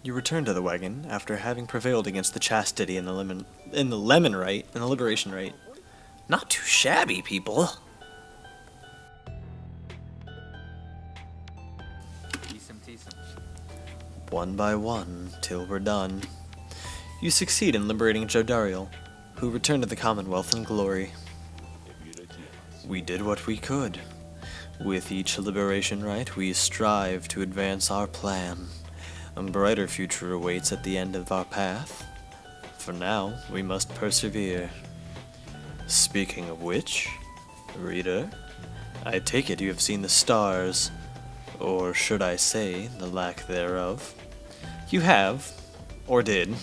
You return to the wagon after having prevailed against the chastity and the lemon rite and the liberation rite. Not too shabby, people. One by one, till we're done. You succeed in liberating Jodariel, who returned to the Commonwealth in glory. We did what we could. With each liberation rite, we strive to advance our plan. A brighter future awaits at the end of our path. For now, we must persevere. Speaking of which, reader, I take it you have seen the stars, or should I say, the lack thereof. You have, or did.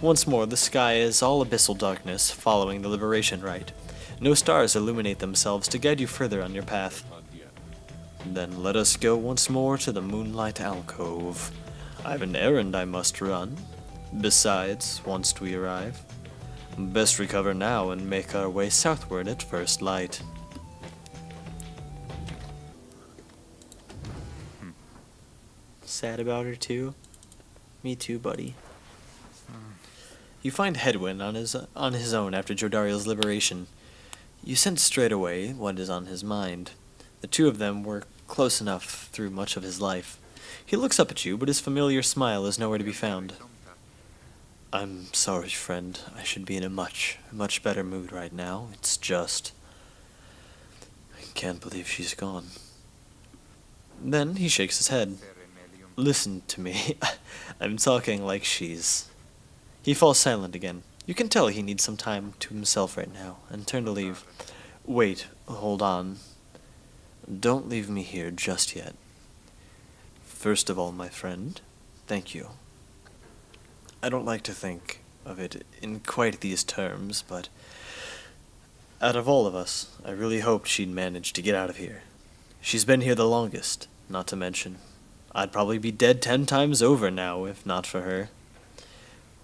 Once more, the sky is all abyssal darkness following the liberation rite. No stars illuminate themselves to guide you further on your path. Then let us go once more to the moonlight alcove. I've an errand I must run. Besides, once we arrive, best recover now and make our way southward at first light. Sad about her too? Me too, buddy. You find Hedwyn on his own after Jodariel's liberation. You sense straight away what is on his mind. The two of them were close enough through much of his life. He looks up at you, but his familiar smile is nowhere to be found. I'm sorry, friend. I should be in a much better mood right now. It's just... I can't believe she's gone. Then he shakes his head. Listen to me. I'm talking like she's... He falls silent again. You can tell he needs some time to himself right now, and turn to leave. Wait, hold on. Don't leave me here just yet. First of all, my friend, thank you. I don't like to think of it in quite these terms, but out of all of us, I really hoped she'd manage to get out of here. She's been here the longest, not to mention. I'd probably be dead 10 times over now if not for her.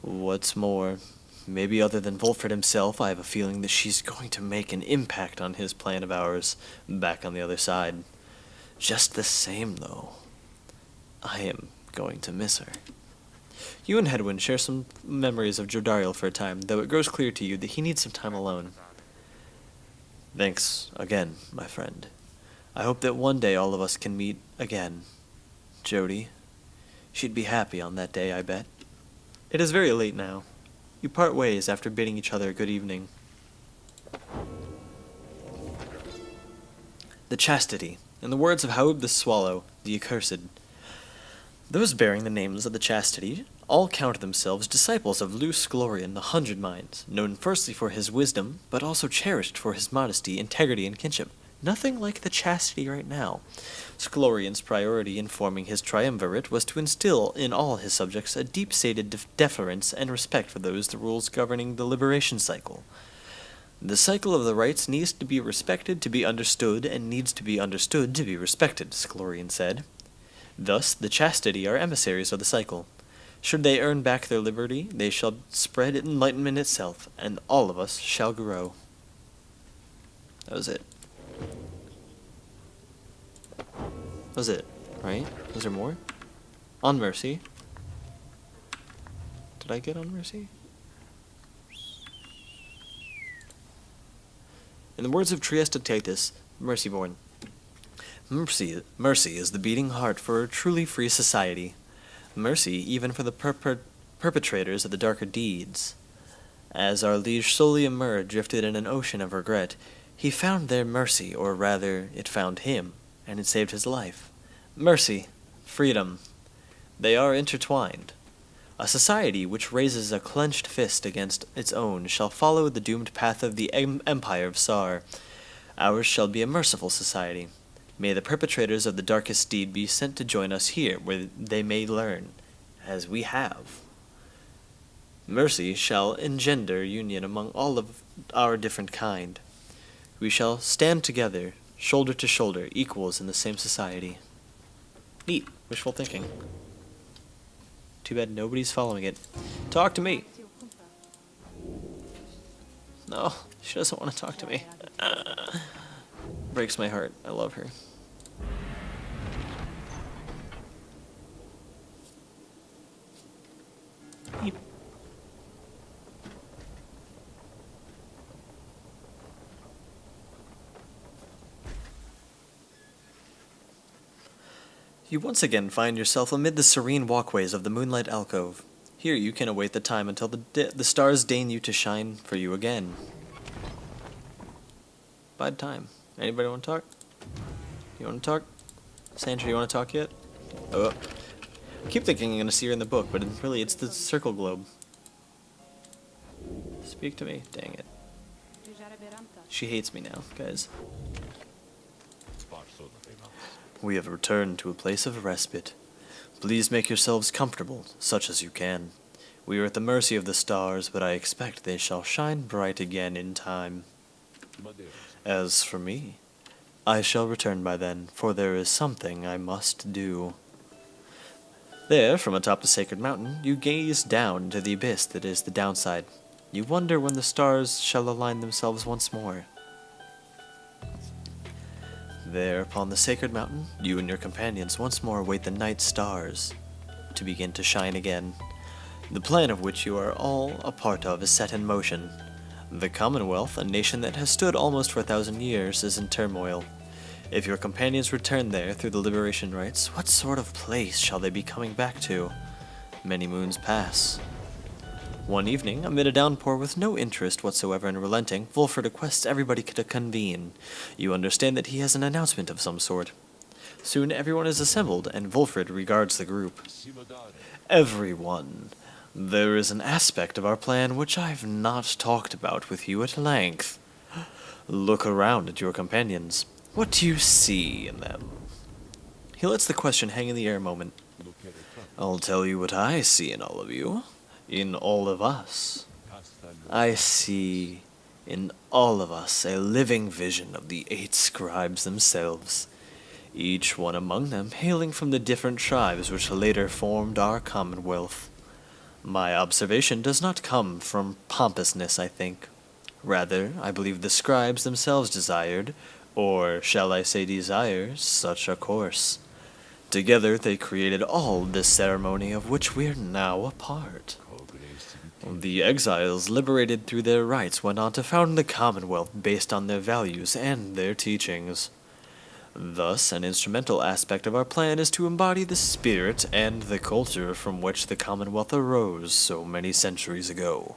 What's more, maybe other than Volfred himself, I have a feeling that she's going to make an impact on his plan of ours back on the other side. Just the same, though, I am going to miss her. You and Hedwyn share some memories of Jodariel for a time, though it grows clear to you that he needs some time alone. Thanks again, my friend. I hope that one day all of us can meet again. Jody, she'd be happy on that day, I bet. It is very late now. You part ways after bidding each other good evening. The Chastity, in the words of Haub the Swallow, the Accursed. Those bearing the names of the Chastity all count themselves disciples of Luce Glorian the 100 Minds, known firstly for his wisdom, but also cherished for his modesty, integrity, and kinship. Nothing like the Chastity right now. Scolorian's priority in forming his triumvirate was to instill in all his subjects a deep-seated deference and respect for the rules governing the liberation cycle. The cycle of the rites needs to be respected to be understood, and needs to be understood to be respected, Scolorian said. Thus, the Chastity are emissaries of the cycle. Should they earn back their liberty, they shall spread enlightenment itself, and all of us shall grow. That was it. That was it, right? Was there more? On Mercy. Did I get on Mercy? In the words of Trieste Titus, Mercyborn, Mercy is the beating heart for a truly free society. Mercy even for the perpetrators of the darker deeds. As our liege Soliamur drifted in an ocean of regret, he found their mercy, or rather, it found him, and it saved his life. Mercy, freedom, they are intertwined. A society which raises a clenched fist against its own shall follow the doomed path of the Empire of Sar. Ours shall be a merciful society. May the perpetrators of the darkest deed be sent to join us here, where they may learn, as we have. Mercy shall engender union among all of our different kind. We shall stand together, shoulder to shoulder, equals in the same society. Neat. Wishful thinking. Too bad nobody's following it. Talk to me. No, she doesn't want to talk to me. Breaks my heart. I love her. You once again find yourself amid the serene walkways of the Moonlight Alcove. Here you can await the time until the stars deign you to shine for you again. Bide time. Anybody want to talk? You want to talk? Sandra, you want to talk yet? Oh. I keep thinking I'm going to see her in the book, but really it's the circle globe. Speak to me. Dang it. She hates me now, guys. We have returned to a place of respite. Please make yourselves comfortable, such as you can. We are at the mercy of the stars, but I expect they shall shine bright again in time. As for me, I shall return by then, for there is something I must do. There, from atop the sacred mountain, you gaze down into the abyss that is the downside. You wonder when the stars shall align themselves once more. There, upon the sacred mountain, you and your companions once more await the night stars to begin to shine again. The plan of which you are all a part of is set in motion. The Commonwealth, a nation that has stood almost for 1,000 years, is in turmoil. If your companions return there through the liberation rites, what sort of place shall they be coming back to? Many moons pass. One evening, amid a downpour with no interest whatsoever in relenting, Wulfried requests everybody to convene. You understand that he has an announcement of some sort. Soon everyone is assembled, and Wulfried regards the group. Everyone, there is an aspect of our plan which I've not talked about with you at length. Look around at your companions. What do you see in them? He lets the question hang in the air a moment. I'll tell you what I see in all of you. In all of us. I see in all of us a living vision of the 8 scribes themselves, each one among them hailing from the different tribes which later formed our Commonwealth. My observation does not come from pompousness, I think. Rather, I believe the scribes themselves desired, or shall I say desire, such a course. Together they created all this ceremony of which we are now a part. The exiles, liberated through their rites, went on to found the Commonwealth based on their values and their teachings. Thus, an instrumental aspect of our plan is to embody the spirit and the culture from which the Commonwealth arose so many centuries ago.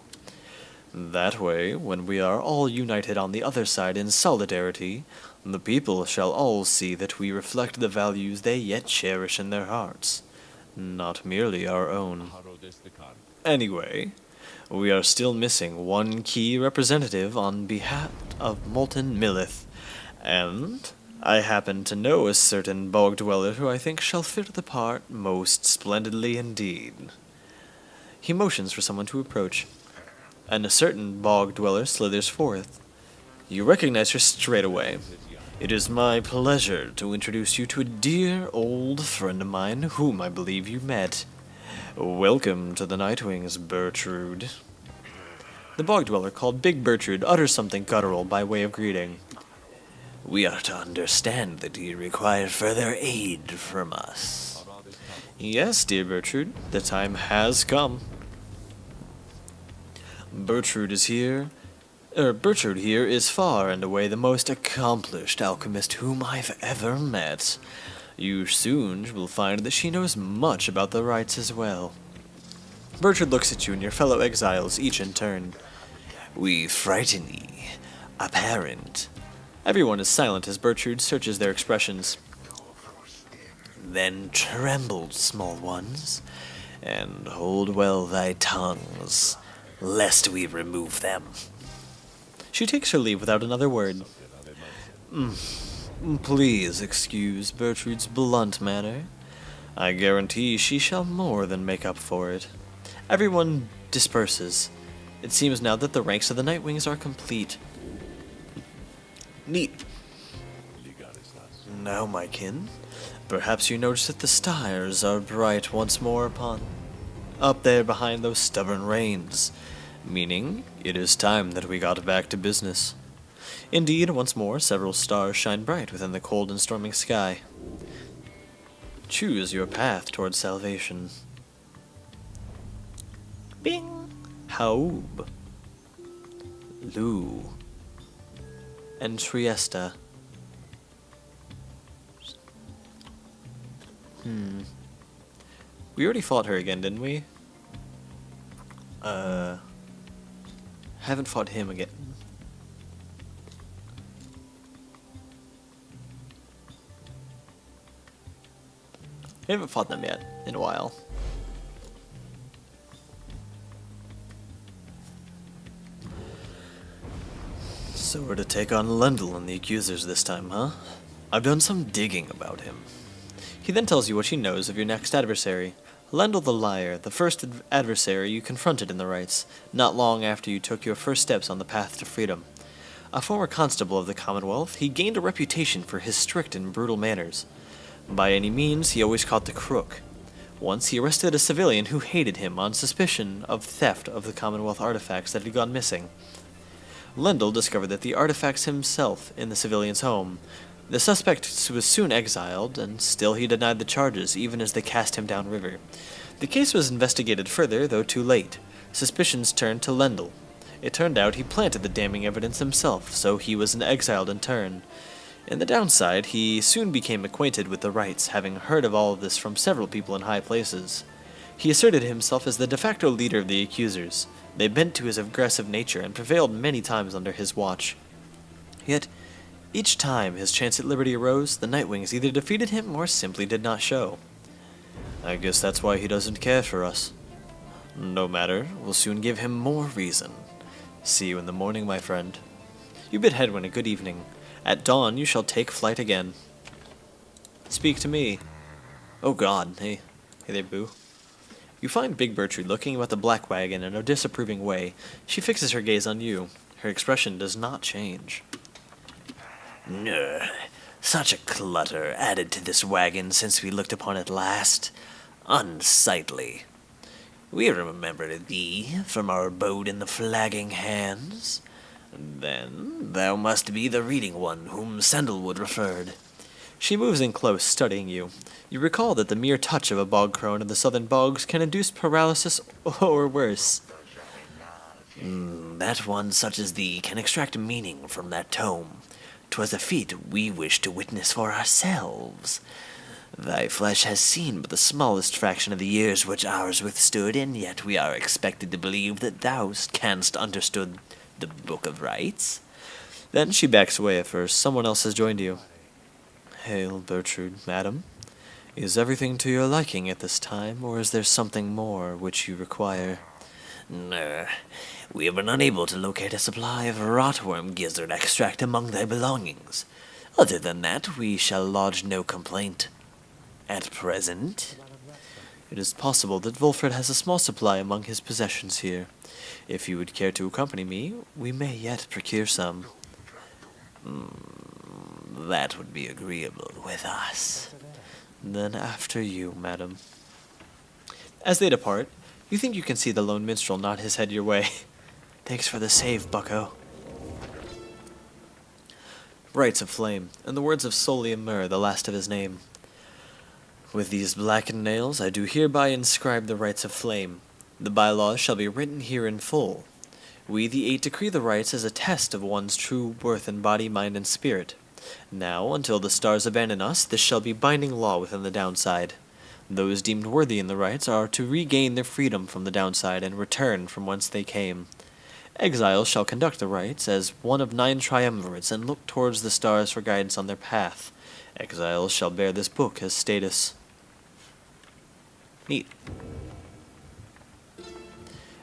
That way, when we are all united on the other side in solidarity, the people shall all see that we reflect the values they yet cherish in their hearts, not merely our own. Anyway, we are still missing one key representative on behalf of Molten Millith, and I happen to know a certain bog dweller who I think shall fit the part most splendidly indeed. He motions for someone to approach, and a certain bog dweller slithers forth. You recognize her straight away. It is my pleasure to introduce you to a dear old friend of mine whom I believe you met. Welcome to the Nightwings, Bertrude. The bog dweller, called Big Bertrude, utters something guttural by way of greeting. We are to understand that you require further aid from us. Yes, dear Bertrude, the time has come. Bertrude here is far and away the most accomplished alchemist whom I've ever met. You soon will find that she knows much about the rites as well. Bertrude looks at you and your fellow exiles, each in turn. We frighten ye, apparent. Everyone is silent as Bertrude searches their expressions. Then tremble, small ones, and hold well thy tongues, lest we remove them. She takes her leave without another word. Please excuse Bertrude's blunt manner. I guarantee she shall more than make up for it. Everyone disperses. It seems now that the ranks of the Nightwings are complete. Neat. Now, my kin, perhaps you notice that the stars are bright once more up there behind those stubborn rains, meaning it is time that we got back to business. Indeed, once more, several stars shine bright within the cold and storming sky. Choose your path towards salvation. Bing! Haub. Lu. And Triesta. We already fought her again, didn't we? Haven't fought him again. We haven't fought them yet, in a while. So we're to take on Lendl and the accusers this time, huh? I've done some digging about him. He then tells you what he knows of your next adversary. Lendl the Liar, the first adversary you confronted in the rites, not long after you took your first steps on the path to freedom. A former constable of the Commonwealth, he gained a reputation for his strict and brutal manners. By any means, he always caught the crook. Once he arrested a civilian who hated him on suspicion of theft of the Commonwealth artifacts that had gone missing. Lendl discovered that the artifacts himself in the civilian's home. The suspect was soon exiled, and still he denied the charges, even as they cast him downriver. The case was investigated further, though too late. Suspicions turned to Lendl. It turned out he planted the damning evidence himself, so he was exiled in turn. In the downside, he soon became acquainted with the rites, having heard of all of this from several people in high places. He asserted himself as the de facto leader of the accusers. They bent to his aggressive nature and prevailed many times under his watch. Yet, each time his chance at liberty arose, the Nightwings either defeated him or simply did not show. I guess that's why he doesn't care for us. No matter, we'll soon give him more reason. See you in the morning, my friend. You bid Hedwyn a good evening. At dawn you shall take flight again. Speak to me. Oh God, hey there, boo. You find Big Bertrude looking about the black wagon in a disapproving way. She fixes her gaze on you. Her expression does not change. Such a clutter added to this wagon since we looked upon it last. Unsightly. We remembered thee from our abode in the Flagging Hands. Then thou must be the reading one whom Sandalwood referred. She moves in close, studying you. You recall that the mere touch of a bog crone in the southern bogs can induce paralysis or worse. That one such as thee can extract meaning from that tome. 'Twas a feat we wished to witness for ourselves. Thy flesh has seen but the smallest fraction of the years which ours withstood, and yet we are expected to believe that thou canst understood the Book of Rites. Then she backs away at first. Someone else has joined you. Hail, Bertrude, madam. Is everything to your liking at this time, or is there something more which you require? We have been unable to locate a supply of rotworm gizzard extract among thy belongings. Other than that, we shall lodge no complaint. At present. It is possible that Wolfred has a small supply among his possessions here. If you would care to accompany me, we may yet procure some. That would be agreeable with us. Then after you, madam. As they depart, you think you can see the lone minstrel nod his head your way. Thanks for the save, bucko. Rites of Flame, and the words of Solium Mur, the last of his name. With these blackened nails, I do hereby inscribe the rites of flame. The bylaws shall be written here in full. We, the Eight, decree the rites as a test of one's true worth in body, mind, and spirit. Now, until the stars abandon us, this shall be binding law within the downside. Those deemed worthy in the rites are to regain their freedom from the downside and return from whence they came. Exiles shall conduct the rites as one of 9 triumvirates and look towards the stars for guidance on their path. Exiles shall bear this book as status. Neat.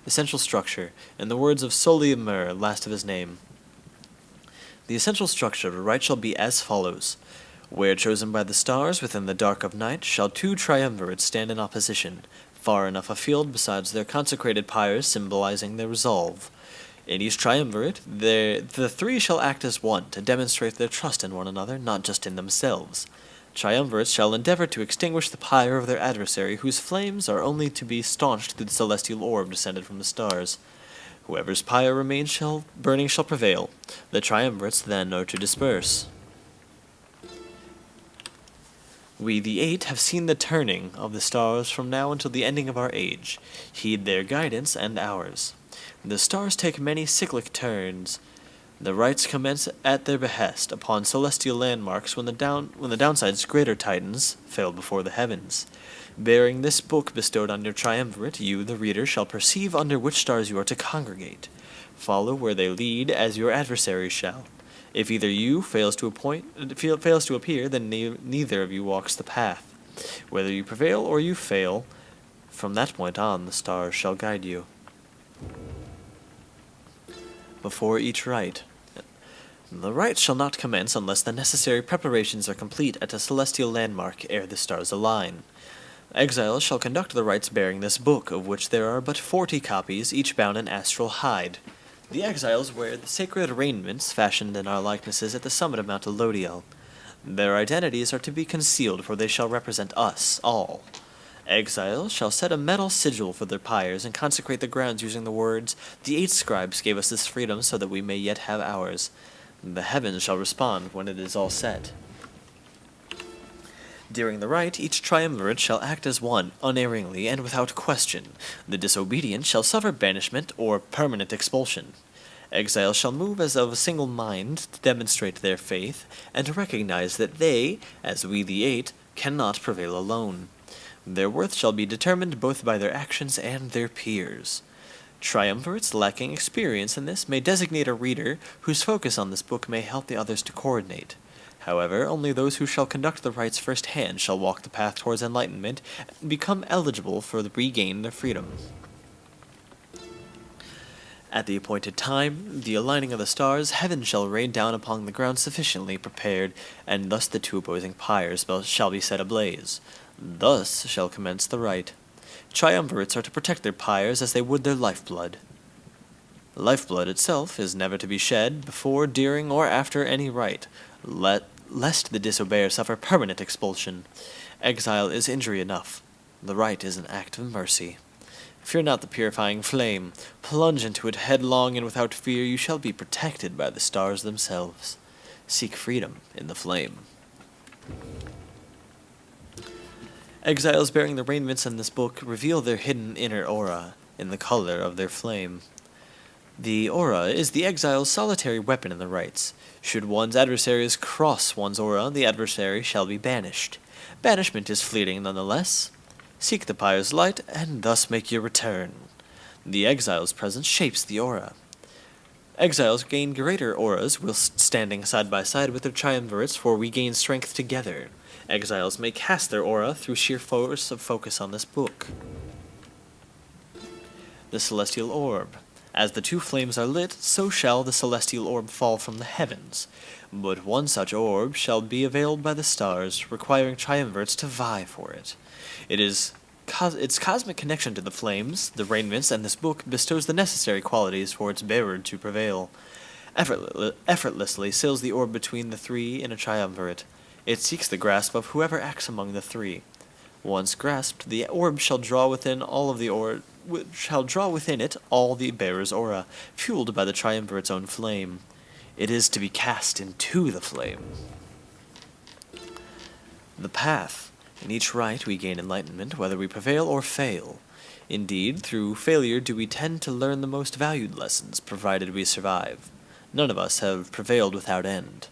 Essential structure, in the words of Solium Mur, last of his name. The essential structure of a rite shall be as follows. Where chosen by the stars within the dark of night shall 2 triumvirates stand in opposition, far enough afield besides their consecrated pyres symbolizing their resolve. In each triumvirate, the 3 shall act as one to demonstrate their trust in one another, not just in themselves. Triumvirates shall endeavor to extinguish the pyre of their adversary, whose flames are only to be staunched through the celestial orb descended from the stars. Whoever's pyre remains burning shall prevail. The triumvirates then are to disperse. We, the 8, have seen the turning of the stars from now until the ending of our age. Heed their guidance and ours. The stars take many cyclic turns. The rites commence at their behest upon celestial landmarks when the downside's greater titans fail before the heavens. Bearing this book bestowed on your triumvirate, you, the reader, shall perceive under which stars you are to congregate. Follow where they lead, as your adversaries shall. If either you fails to appear, then neither of you walks the path. Whether you prevail or you fail, from that point on the stars shall guide you. Before each rite. The rite shall not commence unless the necessary preparations are complete at a celestial landmark ere the stars align. Exiles shall conduct the rites bearing this book, of which there are but 40 copies, each bound in astral hide. The exiles wear the sacred raiments fashioned in our likenesses at the summit of Mount Elodiel. Their identities are to be concealed, for they shall represent us all. Exiles shall set a metal sigil for their pyres and consecrate the grounds using the words, "The 8 scribes gave us this freedom so that we may yet have ours." The heavens shall respond when it is all set. During the rite, each triumvirate shall act as one, unerringly and without question. The disobedient shall suffer banishment or permanent expulsion. Exiles shall move as of a single mind to demonstrate their faith, and to recognize that they, as we the 8, cannot prevail alone. Their worth shall be determined both by their actions and their peers. Triumvirates lacking experience in this may designate a reader whose focus on this book may help the others to coordinate. However, only those who shall conduct the rites firsthand shall walk the path towards enlightenment and become eligible for the regain their freedom. At the appointed time, the aligning of the stars, heaven shall rain down upon the ground sufficiently prepared, and thus the 2 opposing pyres shall be set ablaze. Thus shall commence the rite. Triumvirates are to protect their pyres as they would their lifeblood. Lifeblood itself is never to be shed before, during, or after any rite, lest the disobeyer suffer permanent expulsion. Exile is injury enough. The rite is an act of mercy. Fear not the purifying flame. Plunge into it headlong, and without fear you shall be protected by the stars themselves. Seek freedom in the flame. Exiles bearing the raiments in this book reveal their hidden inner aura in the color of their flame. The aura is the exile's solitary weapon in the rites. Should one's adversaries cross one's aura, the adversary shall be banished. Banishment is fleeting nonetheless. Seek the pyre's light, and thus make your return. The exile's presence shapes the aura. Exiles gain greater auras whilst standing side by side with their triumvirates, for we gain strength together. Exiles may cast their aura through sheer force of focus on this book. The Celestial Orb. As the 2 flames are lit, so shall the celestial orb fall from the heavens. But one such orb shall be availed by the stars, requiring triumvirates to vie for it. Its cosmic connection to the flames, the raiments, and this book bestows the necessary qualities for its bearer to prevail. Effortlessly sails the orb between the 3 in a triumvirate. It seeks the grasp of whoever acts among the 3. Once grasped, the orb shall draw within it all the bearer's aura, fueled by the triumvirate's own flame. It is to be cast into the flame. The path. In each rite we gain enlightenment, whether we prevail or fail. Indeed, through failure do we tend to learn the most valued lessons, provided we survive. None of us have prevailed without end.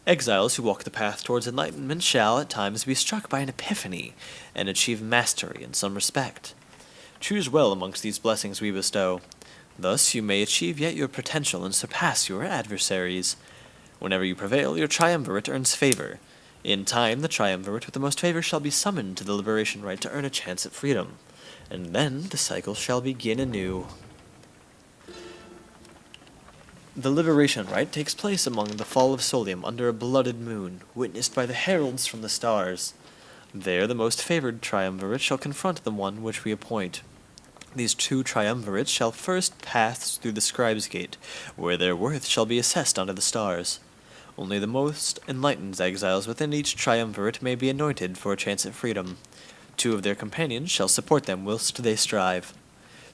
Exiles who walk the path towards enlightenment shall at times be struck by an epiphany, and achieve mastery in some respect. Choose well amongst these blessings we bestow. Thus you may achieve yet your potential and surpass your adversaries. Whenever you prevail, your triumvirate earns favor. In time, the triumvirate with the most favor shall be summoned to the liberation rite to earn a chance at freedom. And then the cycle shall begin anew. The liberation rite takes place among the fall of Solium under a blooded moon, witnessed by the heralds from the stars. There the most favored triumvirate shall confront the one which we appoint. These 2 triumvirates shall first pass through the scribe's gate, where their worth shall be assessed under the stars. Only the most enlightened exiles within each triumvirate may be anointed for a chance at freedom. 2 of their companions shall support them whilst they strive.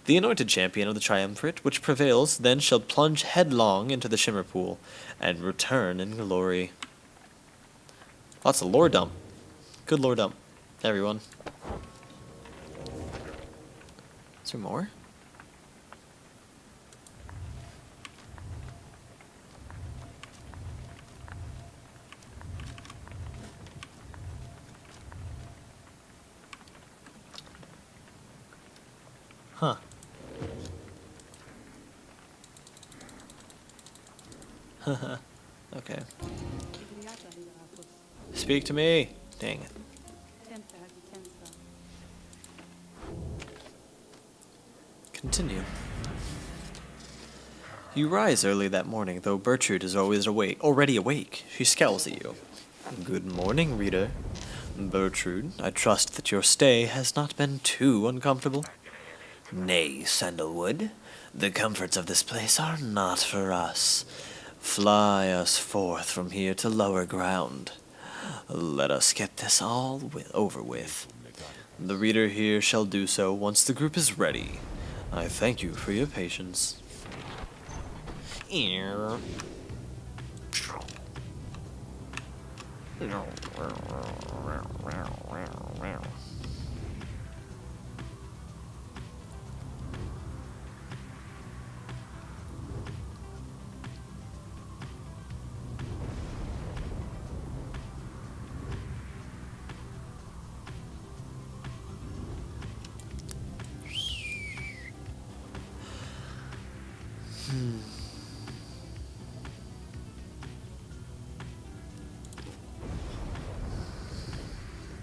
The anointed champion of the triumvirate, which prevails, then shall plunge headlong into the shimmer pool, and return in glory. Lots of lore dump. Good lore dump, everyone. Is there more? Huh. Okay. Speak to me. Dang it. Continue. You rise early that morning, though Gertrude is already awake. She scowls at you. Good morning, reader. Gertrude, I trust that your stay has not been too uncomfortable. Nay, Sandalwood, the comforts of this place are not for us. Fly us forth from here to lower ground. Let us get this all over with. The reader here shall do so once the group is ready. I thank you for your patience.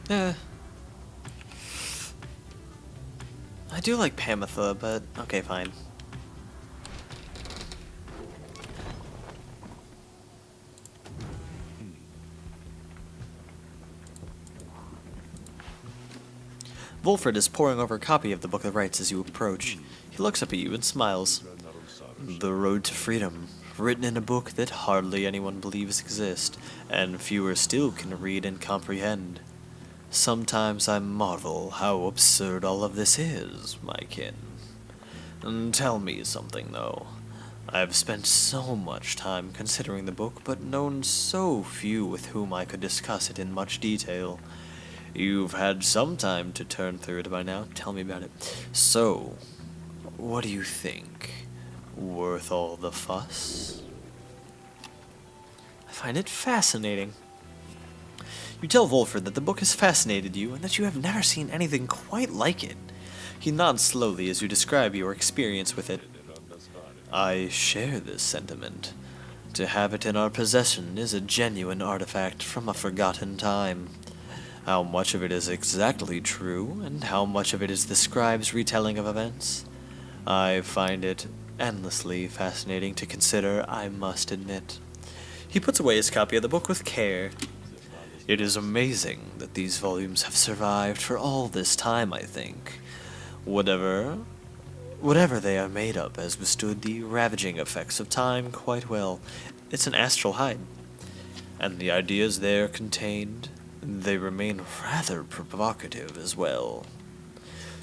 Eh. I do like Pamitha, but okay, fine. Wolfred is poring over a copy of the Book of Rights as you approach. He looks up at you and smiles. The Road to Freedom, written in a book that hardly anyone believes exists, and fewer still can read and comprehend. Sometimes I marvel how absurd all of this is, my kin. Tell me something, though. I've spent so much time considering the book, but known so few with whom I could discuss it in much detail. You've had some time to turn through it by now. Tell me about it. So, what do you think? Worth all the fuss? I find it fascinating. You tell Wolfred that the book has fascinated you and that you have never seen anything quite like it. He nods slowly as you describe your experience with it. I share this sentiment. To have it in our possession is a genuine artifact from a forgotten time. How much of it is exactly true, and how much of it is the scribe's retelling of events? I find it endlessly fascinating to consider, I must admit. He puts away his copy of the book with care. It is amazing that these volumes have survived for all this time, I think. Whatever they are made of has withstood the ravaging effects of time quite well. It's an astral hide. And the ideas there contained, they remain rather provocative as well.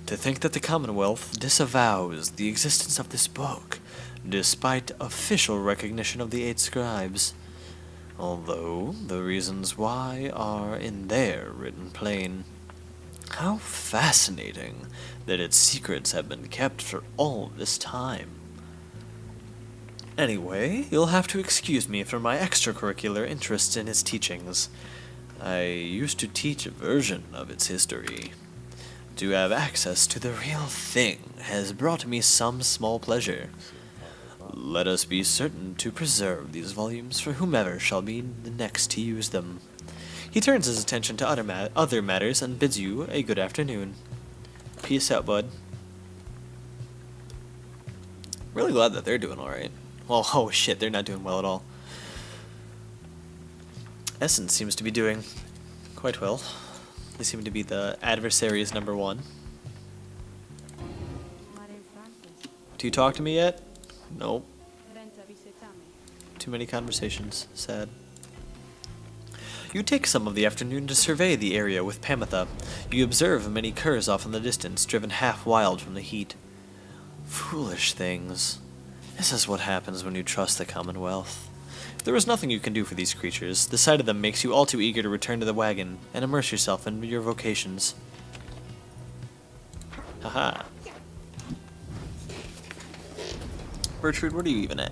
To think that the Commonwealth disavows the existence of this book, despite official recognition of the 8 scribes, although the reasons why are in there written plain. How fascinating that its secrets have been kept for all this time. Anyway, you'll have to excuse me for my extracurricular interest in its teachings. I used to teach a version of its history. To have access to the real thing has brought me some small pleasure. Let us be certain to preserve these volumes for whomever shall be the next to use them. He turns his attention to other matters and bids you a good afternoon. Peace out, bud. Really glad that they're doing alright. Well, oh shit, they're not doing well at all. Essence seems to be doing quite well. They seem to be the adversary's #1. Do you talk to me yet? Nope. Too many conversations. Sad. You take some of the afternoon to survey the area with Pamitha. You observe many curs off in the distance, driven half wild from the heat. Foolish things. This is what happens when you trust the Commonwealth. There is nothing you can do for these creatures. The sight of them makes you all too eager to return to the wagon and immerse yourself in your vocations. Haha. Gertrude, what are you even at?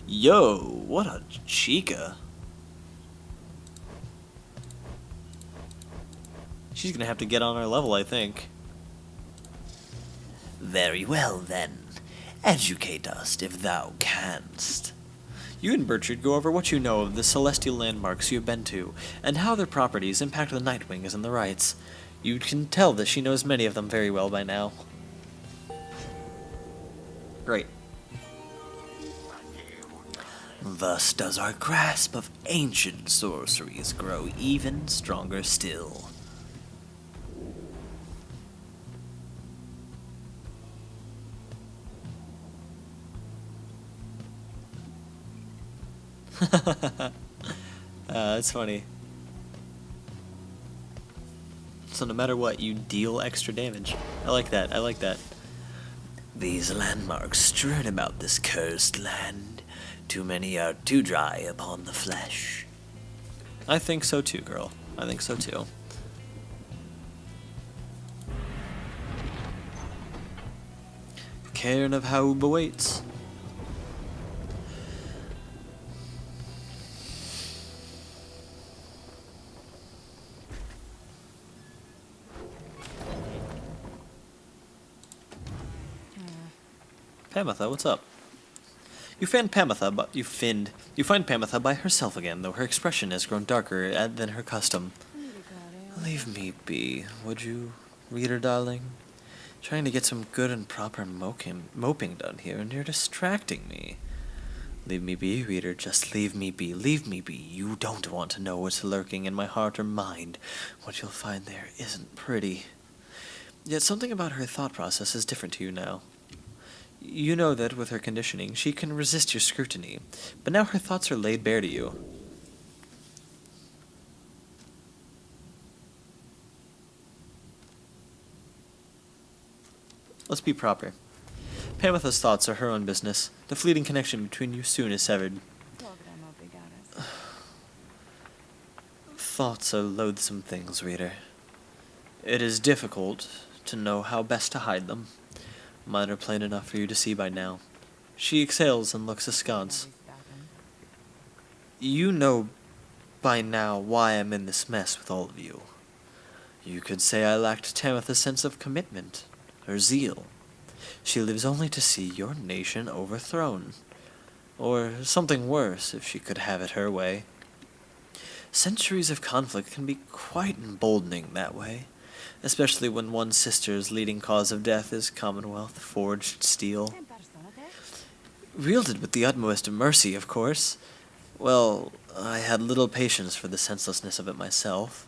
Yo, what a chica. She's gonna have to get on our level, I think. Very well, then. Educate us, if thou canst. You and Bertrude go over what you know of the celestial landmarks you have been to, and how their properties impact the Nightwings and the Rites. You can tell that she knows many of them very well by now. Great. Thus does our grasp of ancient sorceries grow even stronger still. That's funny. So no matter what, you deal extra damage. I like that, I like that. These landmarks strewn about this cursed land, too many are too dry upon the flesh. I think so too, girl. I think so too. Cairn of Haub awaits. Pamitha, what's up? You find Pamitha by herself again, though her expression has grown darker than her custom. Leave me be, would you, reader darling? Trying to get some good and proper moping done here, and you're distracting me. Leave me be, reader, just leave me be, leave me be. You don't want to know what's lurking in my heart or mind. What you'll find there isn't pretty. Yet something about her thought process is different to you now. You know that, with her conditioning, she can resist your scrutiny, but now her thoughts are laid bare to you. Let's be proper. Pamitha's thoughts are her own business. The fleeting connection between you soon is severed. Thoughts are loathsome things, reader. It is difficult to know how best to hide them. Mine are plain enough for you to see by now. She exhales and looks askance. You know by now why I'm in this mess with all of you. You could say I lacked Tamitha's sense of commitment, her zeal. She lives only to see your nation overthrown. Or something worse, if she could have it her way. Centuries of conflict can be quite emboldening that way, especially when one sister's leading cause of death is Commonwealth forged steel. Wielded with the utmost mercy, of course. Well, I had little patience for the senselessness of it myself.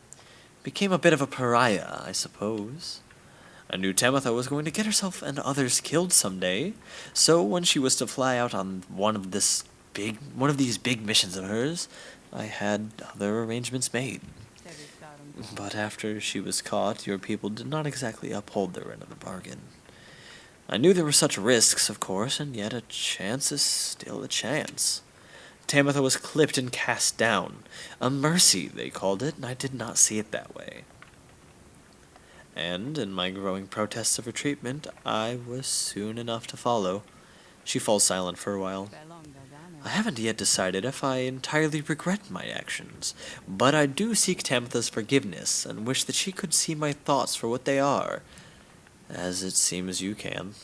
Became a bit of a pariah, I suppose. I knew Tamitha was going to get herself and others killed someday, so when she was to fly out on one of these big missions of hers, I had other arrangements made. But after she was caught, your people did not exactly uphold their end of the bargain. I knew there were such risks, of course, and yet a chance is still a chance. Tamitha was clipped and cast down. A mercy, they called it, and I did not see it that way. And, in my growing protests of her treatment, I was soon enough to follow. She falls silent for a while. I haven't yet decided if I entirely regret my actions, but I do seek Tamitha's forgiveness and wish that she could see my thoughts for what they are, as it seems you can.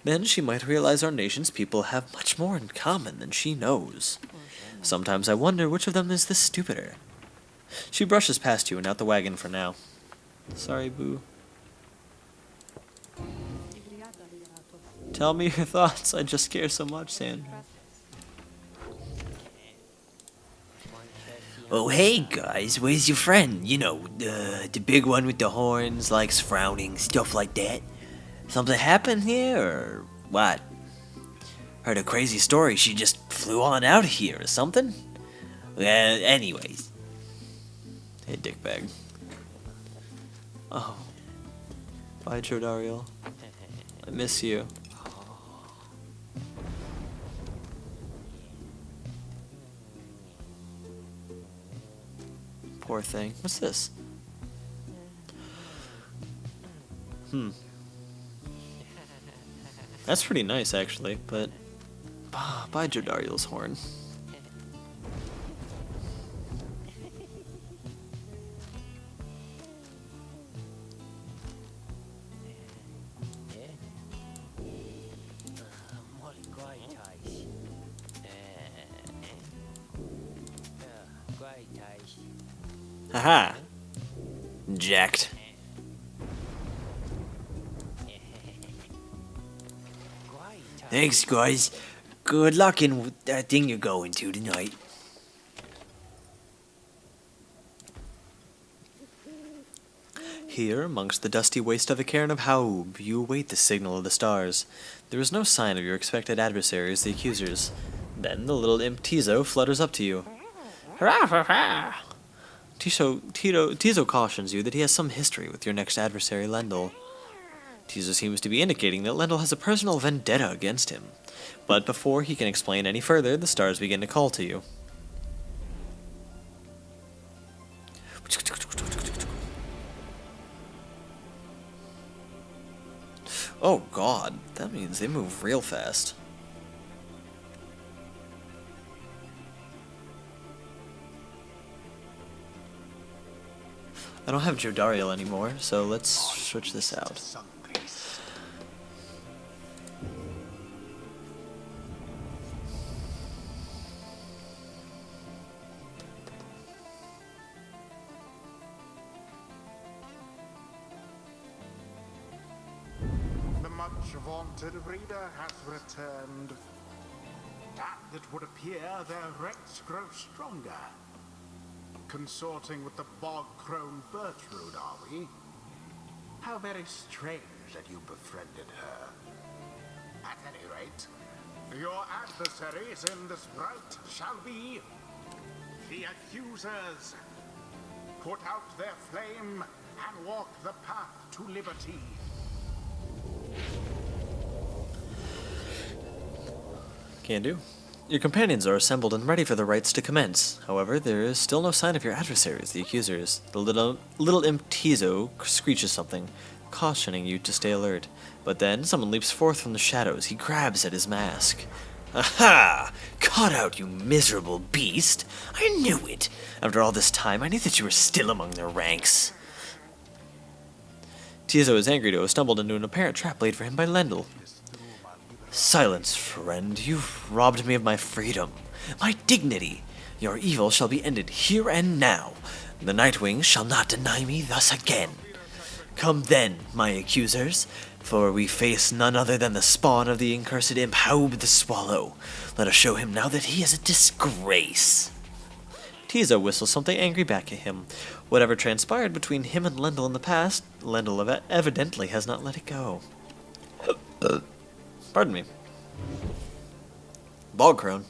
Then she might realize our nation's people have much more in common than she knows. Sometimes I wonder which of them is the stupider. She brushes past you and out the wagon for now. Sorry, boo. Tell me your thoughts. I just care so much, San. Oh, hey guys, where's your friend? You know, the big one with the horns, likes frowning, stuff like that. Something happened here, or what? Heard a crazy story, she just flew on out of here or something? Anyways. Hey, dickbag. Oh. Bye, Jodariel. I miss you. Poor thing. What's this? That's pretty nice, actually, but... Bye, Jodariel's horn. Haha. Jacked. Thanks, guys. Good luck in that thing you're going to tonight. Here, amongst the dusty waste of the cairn of Haub, you await the signal of the stars. There is no sign of your expected adversaries, the accusers. Then the little imp Tizo flutters up to you. Hurrah, hurrah! Tizo cautions you that he has some history with your next adversary, Lendl. Tizo seems to be indicating that Lendl has a personal vendetta against him. But before he can explain any further, the stars begin to call to you. Oh god, that means they move real fast. I don't have Jodariel anymore, so let's switch this out. The much-vaunted reader has returned. It would appear their ranks grow stronger. Consorting with the bog-crone Bertrude, are we? How very strange that you befriended her. At any rate, your adversaries in this bout shall be the accusers. Put out their flame and walk the path to liberty. Can do. Your companions are assembled and ready for the rites to commence. However, there is still no sign of your adversaries, the accusers. The little imp Tizo screeches something, cautioning you to stay alert. But then someone leaps forth from the shadows. He grabs at his mask. Aha! Caught out, you miserable beast! I knew it! After all this time, I knew that you were still among their ranks. Tizo is angry to have stumbled into an apparent trap laid for him by Lendl. Silence, friend. You've robbed me of my freedom, my dignity. Your evil shall be ended here and now. The Nightwing shall not deny me thus again. Come then, my accusers, for we face none other than the spawn of the accursed imp Haub the Swallow. Let us show him now that he is a disgrace. Tizo whistles something angry back at him. Whatever transpired between him and Lendl in the past, Lendl evidently has not let it go. Pardon me. Bogcrone.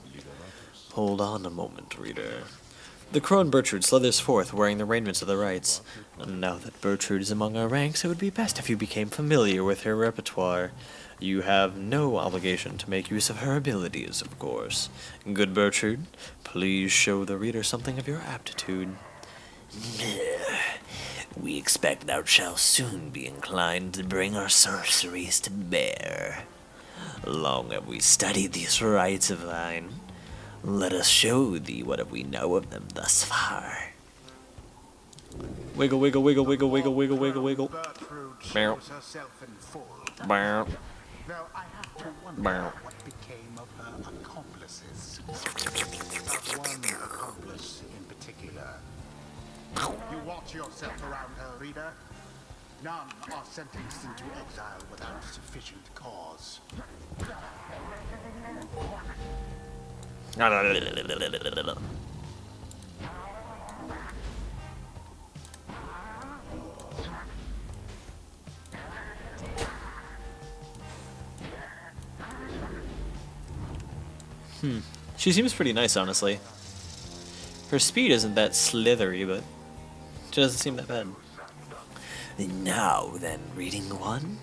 Hold on a moment, reader. The crone Bertrude slithers forth, wearing the raiments of the rites. And now that Bertrude is among our ranks, it would be best if you became familiar with her repertoire. You have no obligation to make use of her abilities, of course. Good Bertrude, please show the reader something of your aptitude. We expect thou shalt soon be inclined to bring our sorceries to bear. Long have we studied these rites of thine. Let us show thee what we know of them thus far. Wiggle, wiggle, wiggle, wiggle, wiggle, wiggle, wiggle, wiggle. Bertrude Meow. shows herself in full. Bow. Though I have to wonder Bow. what became of her accomplices. Of one accomplice in particular. You watch yourself around her, reader. None are sentenced into exile without sufficient cause. She seems pretty nice, honestly. Her speed isn't that slithery, but she doesn't seem that bad. Now then, reading one,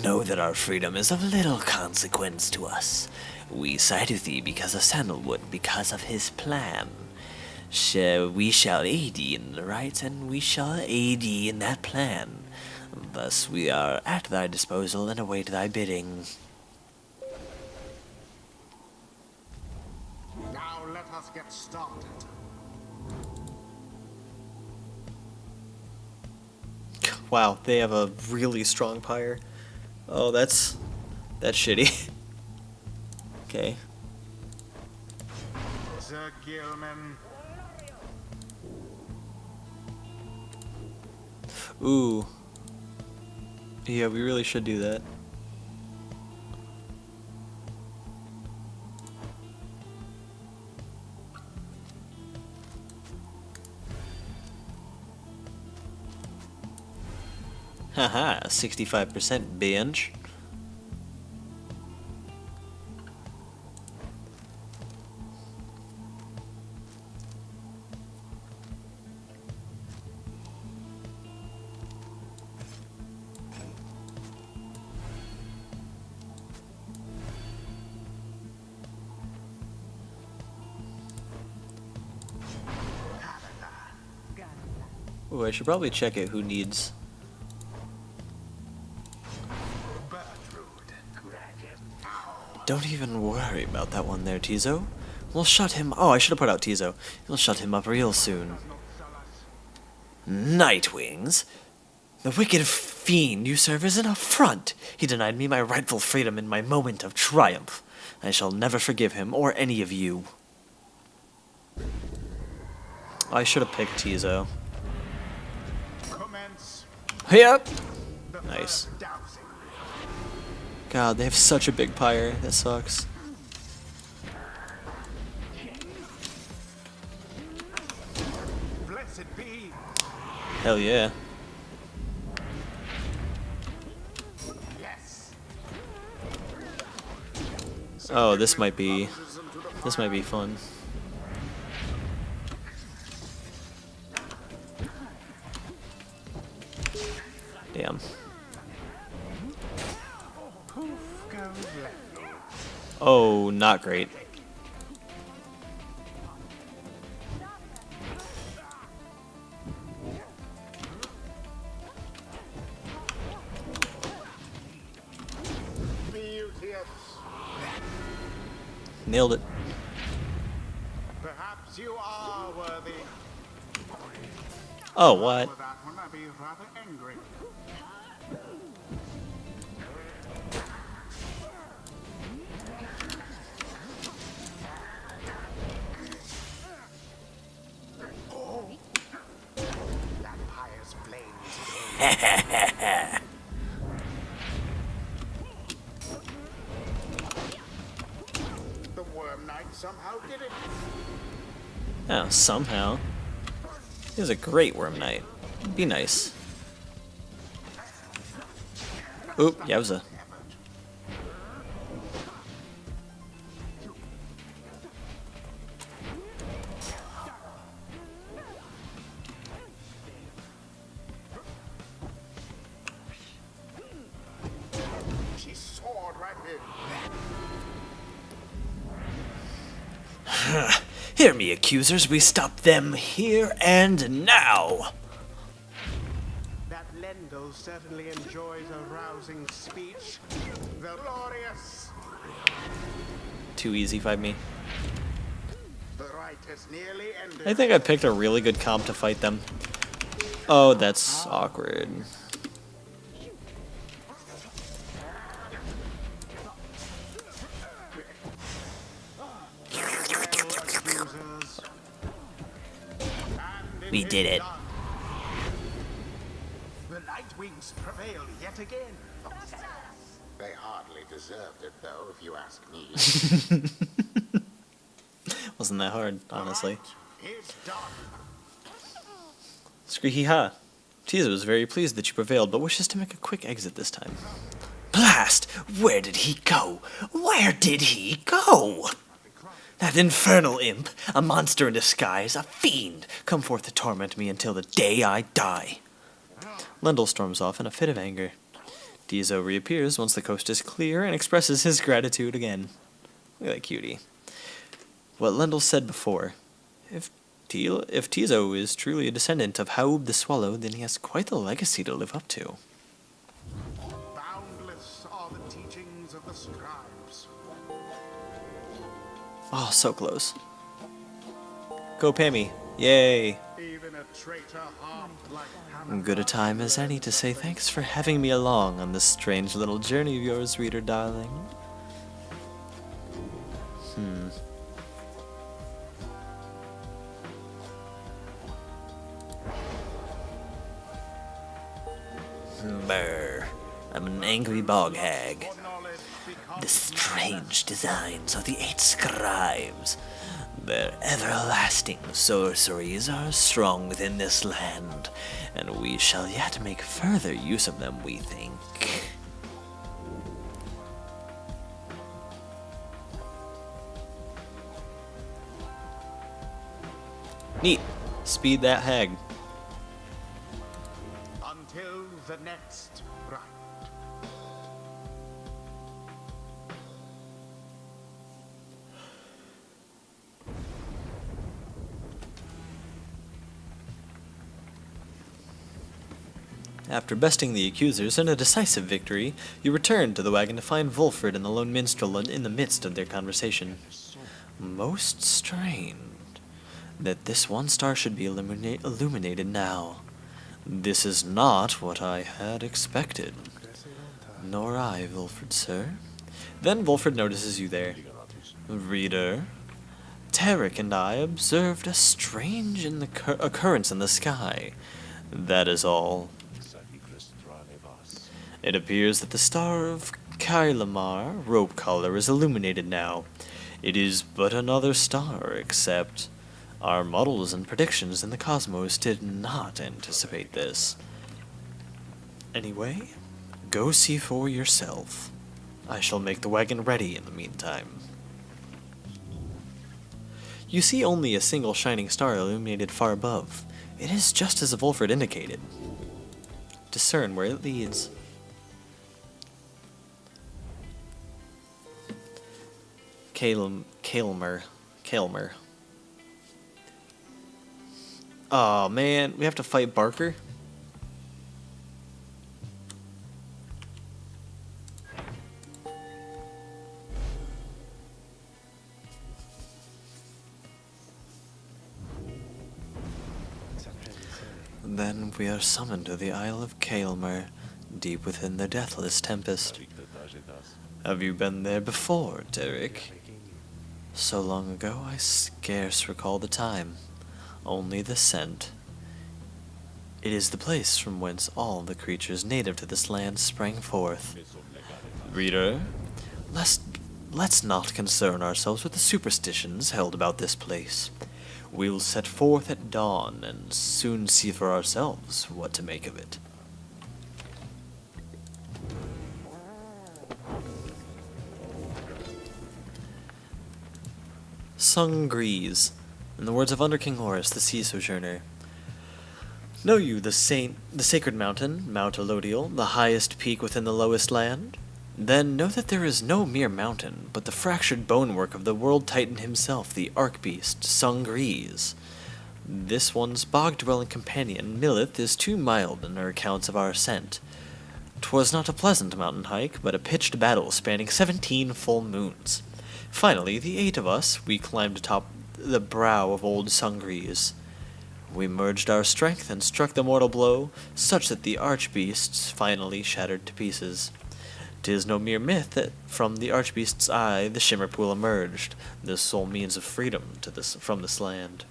know that our freedom is of little consequence to us. We side with thee because of Sandalwood, because of his plan. We shall aid thee in the rites, and we shall aid thee in that plan. Thus we are at thy disposal and await thy bidding. Now let us get started. Wow, they have a really strong pyre. Oh, that's shitty. Okay. Sir Gilman. Ooh. Yeah, we really should do that. Haha, 65% binge. Ooh, I should probably check it who needs. Don't even worry about that one there, Tizo. We'll shut him. Oh, I should have put out Tizo. We'll shut him up real soon. Nightwings? The wicked fiend you serve is an affront. He denied me my rightful freedom in my moment of triumph. I shall never forgive him or any of you. I should have picked Tizo. Commence Yep. the Nice. first dousing. God, they have such a big pyre. That sucks. Blessed be. Hell yeah. Yes. Oh, this might be fun. Damn. Poof goes Lefty. Oh, not great. Beauteous. Nailed it. Perhaps you are worthy. Oh, what? With that one, I'd be rather angry. Oh. That Pyre's flames. The Worm Knight somehow did it. Oh, somehow. He was a great Worm Knight. Be nice. Oop, yowza. She soared right in. Hear me, accusers, we stop them here and now. That Lendo certainly enjoys a rousing speech. The glorious. Too easy, fight me. The right is nearly ended. I think I picked a really good comp to fight them. Oh, that's awkward. Accusers. And We did it. done. The Nightwings prevail yet again. They hardly deserved it, though, if you ask me. Wasn't that hard, honestly. The right is done. Squeaky ha. Tizo was very pleased that you prevailed, but wishes to make a quick exit this time. Blast! Where did he go? Where did he go? That infernal imp, a monster in disguise, a fiend, come forth to torment me until the day I die. Lendl storms off in a fit of anger. Tizo reappears once the coast is clear and expresses his gratitude again. Look at that cutie. What Lendl said before. If Tizo is truly a descendant of Haub the Swallow, then he has quite the legacy to live up to. Boundless are the teachings of the scribes. Oh, so close. Go Pammy. Yay. Even a traitor heart like Good a time as any to say thanks for having me along on this strange little journey of yours, reader darling. Brr. I'm an angry bog hag. The strange designs of the 8 scribes. Their everlasting sorceries are strong within this land, and we shall yet make further use of them, we think. Neat. Speed that hag. Until the next rite. After besting the accusers in a decisive victory, you return to the wagon to find Volfred and the lone minstrel in the midst of their conversation. Most strange that this one star should be illuminated now. This is not what I had expected. Nor I, Volfred, sir. Then Volfred notices you there. Reader, Tarek and I observed a strange occurrence in the sky. That is all. It appears that the star of Kailamar, rope collar, is illuminated now. It is but another star, except our models and predictions in the cosmos did not anticipate this. Anyway, go see for yourself. I shall make the wagon ready in the meantime. You see only a single shining star illuminated far above. It is just as Volfred indicated. Discern where it leads. Kaelmer. Oh man, we have to fight Barker? Then we are summoned to the Isle of Kaelmer, deep within the deathless tempest. Have you been there before, Derek? So long ago I scarce recall the time. Only the scent. It is the place from whence all the creatures native to this land sprang forth. Reader, let's not concern ourselves with the superstitions held about this place. We'll set forth at dawn and soon see for ourselves what to make of it. Sung Grease, in the words of Under King Horus, the Sea Sojourner. Know you the sacred mountain, Mount Elodial, the highest peak within the lowest land? Then know that there is no mere mountain, but the fractured bonework of the world titan himself, the Archbeast, Sung Grease. This one's bog-dwelling companion, Milith, is too mild in her accounts of our ascent. 'Twas not a pleasant mountain hike, but a pitched battle spanning 17 full moons. Finally, the 8 of us, we climbed atop the brow of old Sungrees. We merged our strength and struck the mortal blow, such that the archbeasts finally shattered to pieces. 'Tis no mere myth that from the archbeast's eye the shimmer pool emerged, the sole means of freedom from this land.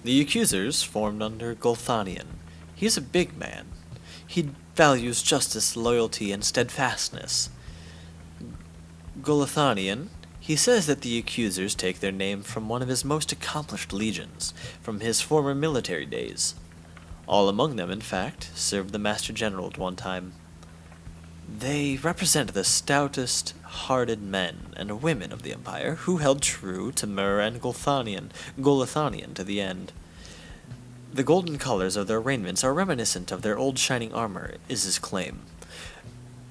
The accusers formed under Gulthanian. He is a big man. He values justice, loyalty, and steadfastness. Gulthanian, he says that the accusers take their name from one of his most accomplished legions, from his former military days. All among them, in fact, served the Master General at one time. They represent the stoutest-hearted men and women of the Empire who held true to Myrrh and Gulthanian to the end. The golden colors of their raiments are reminiscent of their old shining armor, is his claim.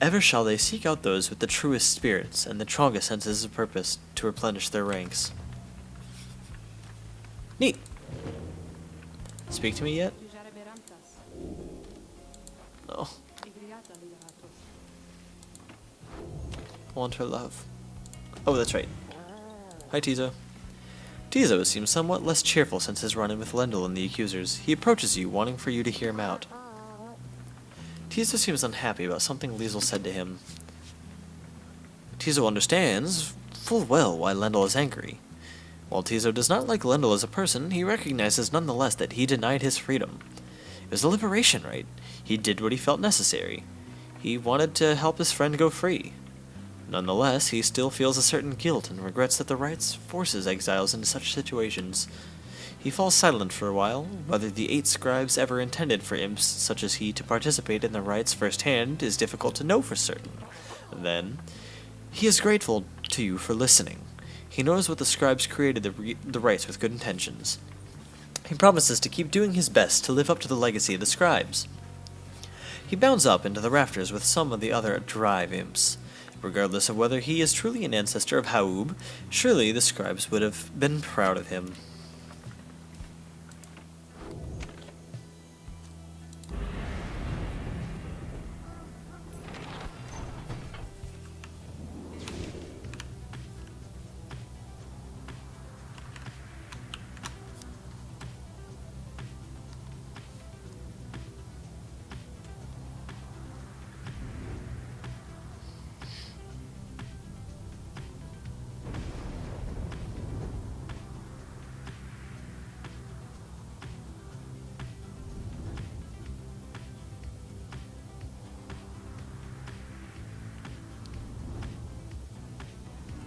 Ever shall they seek out those with the truest spirits and the strongest senses of purpose to replenish their ranks. Neat. Speak to me yet? No. I want her love. Oh, that's right. Hi, Tizo. Tizo seems somewhat less cheerful since his run-in with Lendl and the accusers. He approaches you, wanting for you to hear him out. Tizo seems unhappy about something Liesel said to him. Tizo understands full well why Lendl is angry. While Tizo does not like Lendl as a person, he recognizes nonetheless that he denied his freedom. It was a liberation right. He did what he felt necessary. He wanted to help his friend go free. Nonetheless, he still feels a certain guilt and regrets that the rites forces exiles into such situations. He falls silent for a while. Whether the 8 scribes ever intended for imps such as he to participate in the rites firsthand is difficult to know for certain. Then, he is grateful to you for listening. He knows what the scribes created the rites with good intentions. He promises to keep doing his best to live up to the legacy of the scribes. He bounds up into the rafters with some of the other drive imps. Regardless of whether he is truly an ancestor of Haub, surely the scribes would have been proud of him.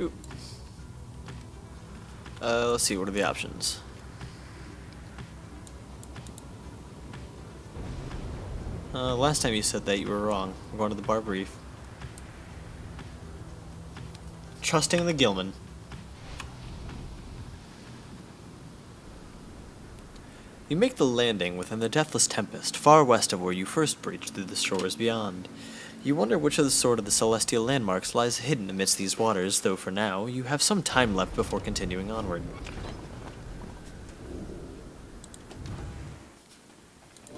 Ooh. Let's see, what are the options? Last time you said that, you were wrong. We're going to the Bar Brief. Trusting the Gilman. You make the landing within the Deathless Tempest, far west of where you first breached through the shores beyond. You wonder which of the sort of the celestial landmarks lies hidden amidst these waters, though for now, you have some time left before continuing onward.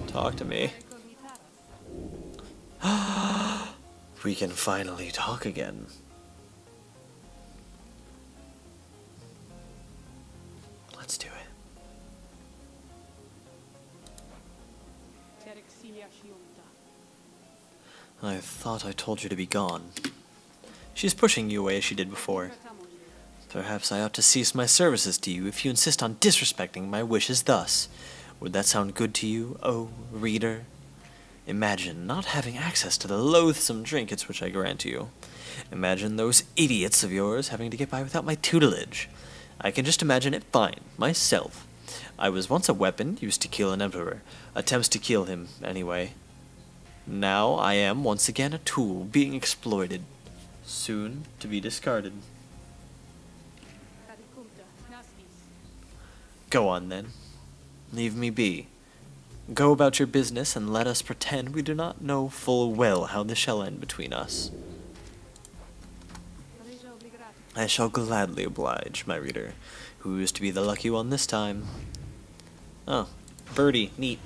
Talk to me. We can finally talk again. Let's do it. I thought I told you to be gone. She's pushing you away as she did before. Perhaps I ought to cease my services to you if you insist on disrespecting my wishes thus. Would that sound good to you, oh reader? Imagine not having access to the loathsome trinkets which I grant you. Imagine those idiots of yours having to get by without my tutelage. I can just imagine it fine, myself. I was once a weapon used to kill an emperor. Attempts to kill him, anyway. Now I am once again a tool being exploited, soon to be discarded. Go on then. Leave me be. Go about your business and let us pretend we do not know full well how this shall end between us. I shall gladly oblige, my reader. Who is to be the lucky one this time? Oh, Birdie, neat.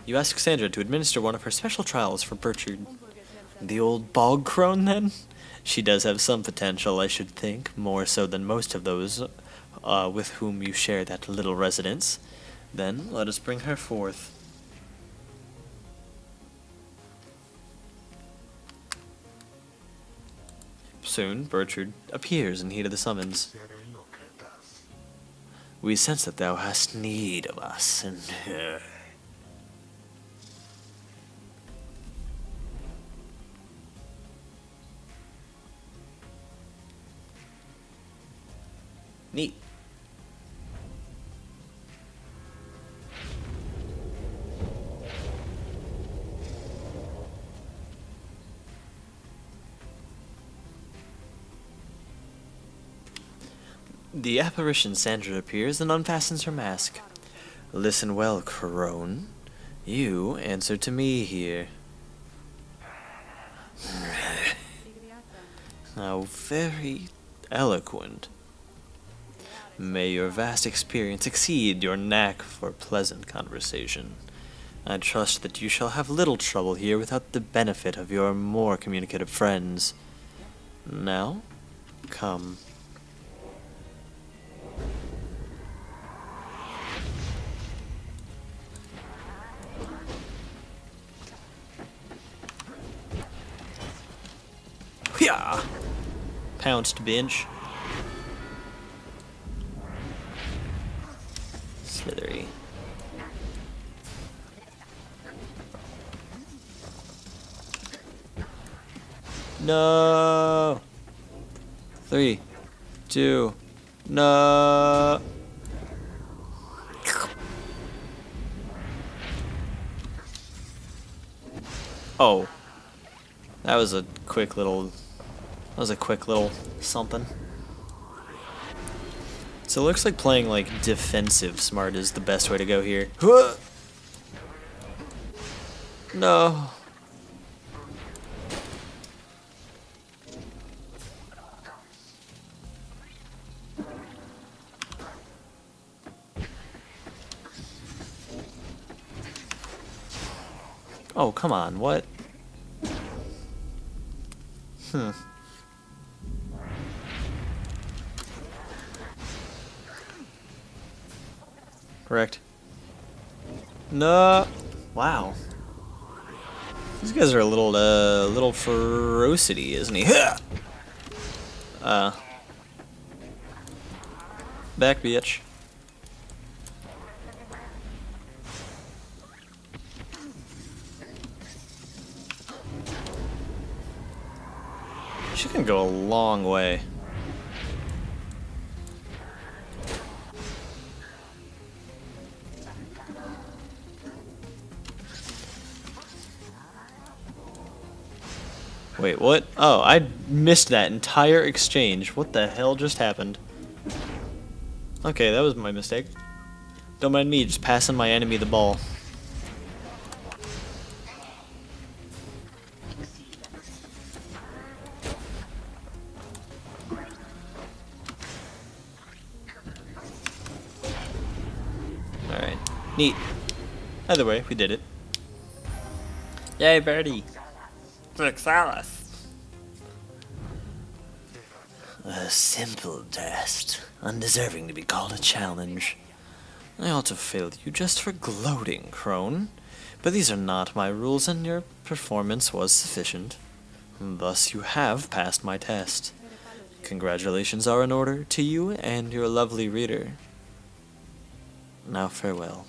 You ask Sandra to administer one of her special trials for Bertrude. The old bog crone, then? She does have some potential, I should think, more so than most of those with whom you share that little residence. Then let us bring her forth. Soon, Bertrude appears in heat of the summons. We sense that thou hast need of us, and neat. The apparition Sandra appears and unfastens her mask. Listen well, crone. You answer to me here. How very eloquent. May your vast experience exceed your knack for pleasant conversation. I trust that you shall have little trouble here without the benefit of your more communicative friends. Now, come. Pounced, bench. slithery. No. 3, 2, no. Oh. That was a quick little something. So it looks like playing like defensive smart is the best way to go here. No. Oh, come on, what? Correct. No. Wow. These guys are a little ferocity, isn't he? Back, bitch. She can go a long way. Wait, what? Oh, I missed that entire exchange. What the hell just happened? Okay, that was my mistake. Don't mind me just passing my enemy the ball. Alright. Neat. Either way, we did it. Yay, birdie. Success. A simple test, undeserving to be called a challenge. I ought to have failed you just for gloating, crone. But these are not my rules, and your performance was sufficient. Thus you have passed my test. Congratulations are in order to you and your lovely reader. Now farewell.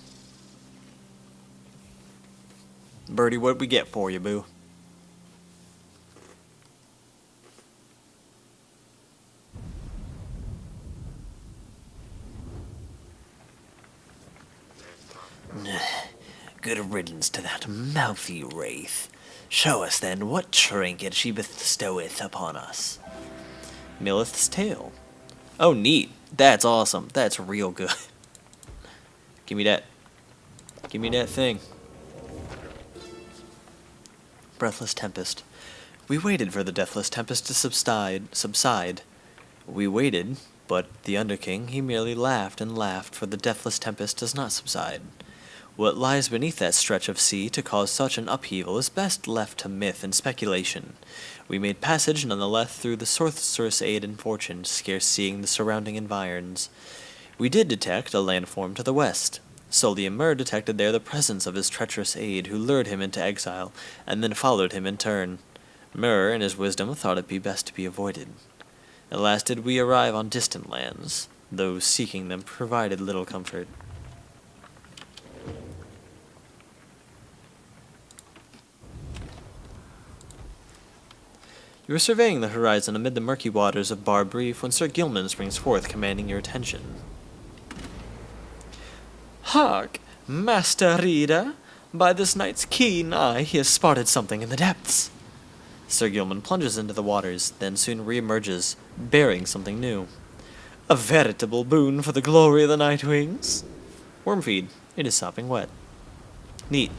Birdie, what'd we get for you, boo? Good riddance to that mouthy wraith. Show us, then, what trinket she bestoweth upon us. Millith's tail. Oh, neat. That's awesome. That's real good. Give me that. Give me that thing. Breathless Tempest. We waited for the Deathless Tempest to subside. We waited, but the Underking, he merely laughed and laughed, for the Deathless Tempest does not subside. What lies beneath that stretch of sea to cause such an upheaval is best left to myth and speculation. We made passage nonetheless through the sorceress' aid and fortune, scarce seeing the surrounding environs. We did detect a landform to the west. Solium Mur detected there the presence of his treacherous aide, who lured him into exile, and then followed him in turn. Mur, in his wisdom, thought it be best to be avoided. At last did we arrive on distant lands. Those seeking them provided little comfort. You are surveying the horizon amid the murky waters of Bar Brief when Sir Gilman springs forth, commanding your attention. Hark, Master Reader! By this knight's keen eye, he has spotted something in the depths. Sir Gilman plunges into the waters, then soon re-emerges, bearing something new. A veritable boon for the glory of the Night Wings. Wormfeed. It is sopping wet. Neat.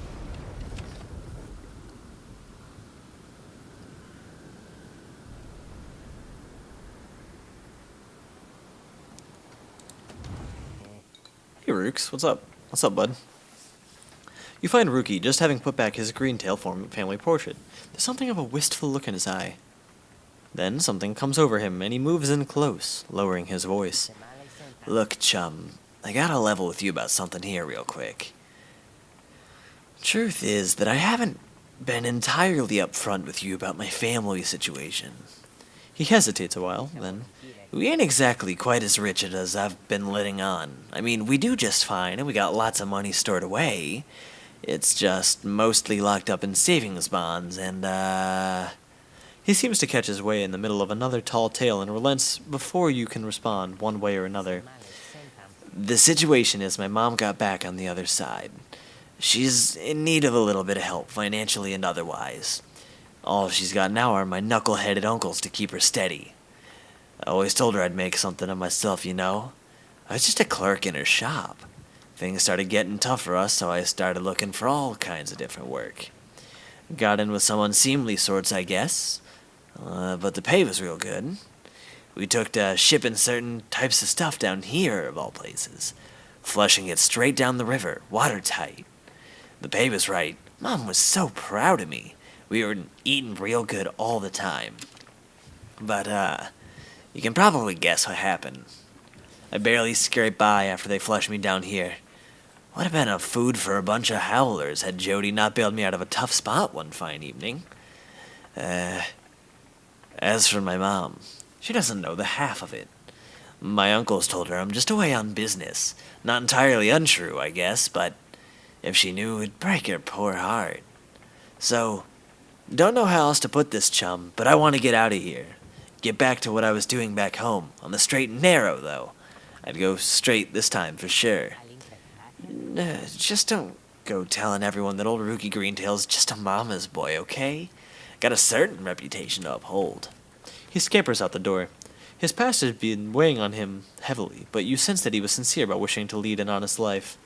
Hey, Rooks. What's up? What's up, bud? You find Rookie just having put back his green-tail family portrait. There's something of a wistful look in his eye. Then something comes over him, and he moves in close, lowering his voice. Look, chum, I gotta level with you about something here real quick. Truth is that I haven't been entirely upfront with you about my family situation. He hesitates a while, then, We ain't exactly quite as rich as I've been letting on. I mean, we do just fine, and we got lots of money stored away. It's just mostly locked up in savings bonds, and, he seems to catch his way in the middle of another tall tale and relents before you can respond one way or another. The situation is my mom got back on the other side. She's in need of a little bit of help, financially and otherwise. All she's got now are my knuckle-headed uncles to keep her steady. I always told her I'd make something of myself, you know. I was just a clerk in her shop. Things started getting tough for us, so I started looking for all kinds of different work. Got in with some unseemly sorts, I guess. But the pay was real good. We took to shipping certain types of stuff down here, of all places. Flushing it straight down the river, watertight. The pay was right. Mom was so proud of me. We were eating real good all the time. But, you can probably guess what happened. I barely scraped by after they flushed me down here. Would have been a food for a bunch of howlers had Jody not bailed me out of a tough spot one fine evening. As for my mom, she doesn't know the half of it. My uncles told her I'm just away on business. Not entirely untrue, I guess, but if she knew, it'd break her poor heart. So, don't know how else to put this, chum, but I want to get out of here. Get back to what I was doing back home. On the straight and narrow, though. I'd go straight this time for sure. Just don't go telling everyone that old Rookie Greentail's just a mama's boy, okay? Got a certain reputation to uphold. he scampers out the door. His past has been weighing on him heavily, but you sense that he was sincere about wishing to lead an honest life.